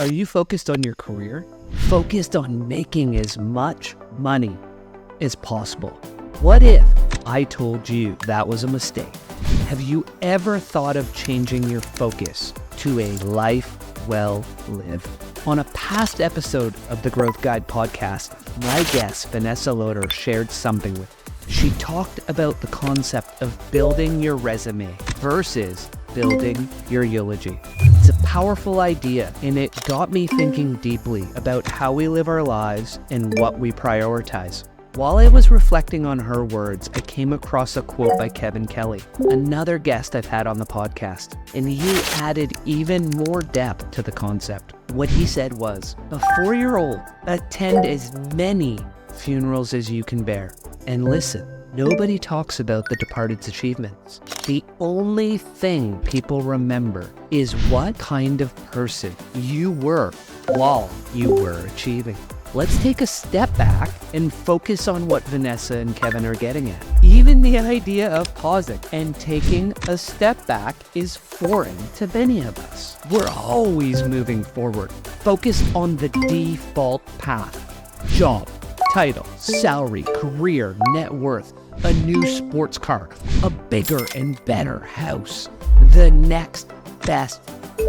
Are you focused on your career? Focused on making as much money as possible? What if I told you that was a mistake? Have you ever thought of changing your focus to a life well lived? On a past episode of the Growth Guide podcast, my guest, Vanessa Loader, shared something with me. She talked about the concept of building your resume versus building your eulogy. It's a powerful idea, and it got me thinking deeply about how we live our lives and what we prioritize. While I was reflecting on her words, I came across a quote by Kevin Kelly, another guest I've had on the podcast, and he added even more depth to the concept. What he said was, before you're old, attend as many funerals as you can bear. And listen, nobody talks about the departed's achievements. The only thing people remember is what kind of person you were while you were achieving. Let's take a step back and focus on what Vanessa and Kevin are getting at. Even the idea of pausing and taking a step back is foreign to many of us. We're always moving forward, focused on the default path. Job, title, salary, career, net worth, a new sports car, a bigger and better house, the next best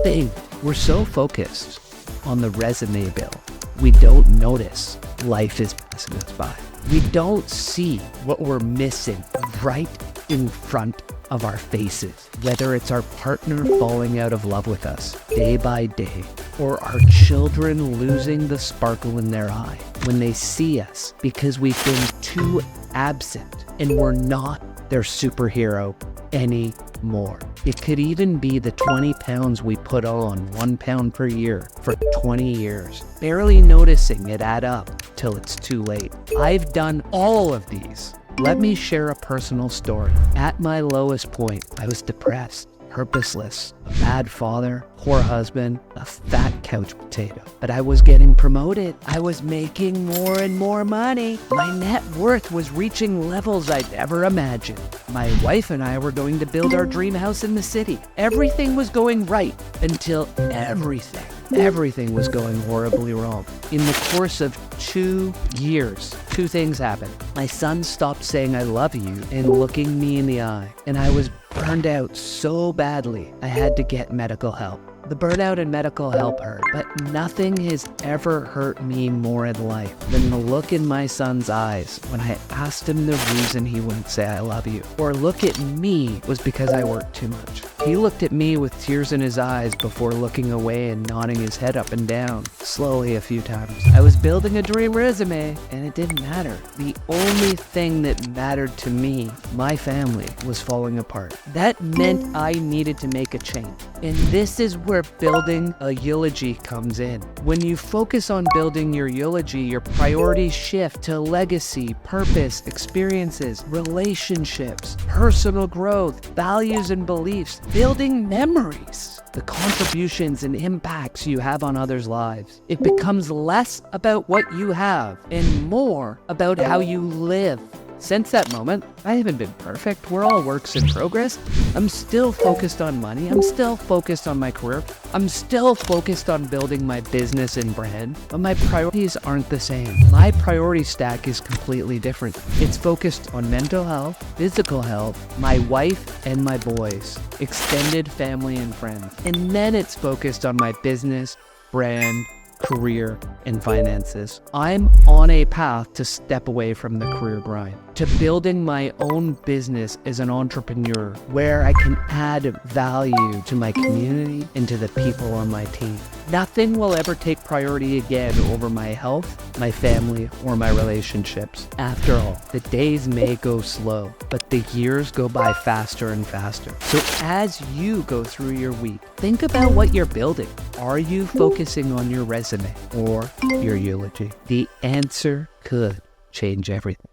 thing. We're so focused on the resume bill, we don't notice life is passing us by. We don't see what we're missing right in front of our faces, whether it's our partner falling out of love with us day by day, or our children losing the sparkle in their eye when they see us because we've been too absent and we're not their superhero anymore. It could even be the 20 pounds we put on 1 pound per year for 20 years, barely noticing it add up till it's too late. I've done all of these. Let me share a personal story. At my lowest point, I was depressed, purposeless, a bad father, poor husband, a fat couch potato. But I was getting promoted. I was making more and more money. My net worth was reaching levels I'd never imagined. My wife and I were going to build our dream house in the city. Everything was going right until everything was going horribly wrong. In the course of 2 years, 2 things happened. My son stopped saying I love you and looking me in the eye, and I was burned out so badly I had to get medical help. The burnout and medical help hurt, but nothing has ever hurt me more in life than the look in my son's eyes when I asked him the reason he wouldn't say I love you, or look at me was because I worked too much. He looked at me with tears in his eyes before looking away and nodding his head up and down, slowly a few times. I was building a dream resume, and it didn't matter. The only thing that mattered to me, my family, was falling apart. That meant I needed to make a change. And this is where building a eulogy comes in. When you focus on building your eulogy, your priorities shift to legacy, purpose, experiences, relationships, personal growth, values and beliefs, building memories, the contributions and impacts you have on others' lives. It becomes less about what you have and more about how you live. Since that moment, I haven't been perfect. We're all works in progress. I'm still focused on money. I'm still focused on my career. I'm still focused on building my business and brand, but my priorities aren't the same. My priority stack is completely different. It's focused on mental health, physical health, my wife and my boys, extended family and friends. And then it's focused on my business, brand, career, and finances. I'm on a path to step away from the career grind, to building my own business as an entrepreneur where I can add value to my community and to the people on my team. Nothing will ever take priority again over my health, my family, or my relationships. After all, the days may go slow, but the years go by faster and faster. So as you go through your week, think about what you're building. Are you focusing on your resume or your eulogy? The answer could change everything.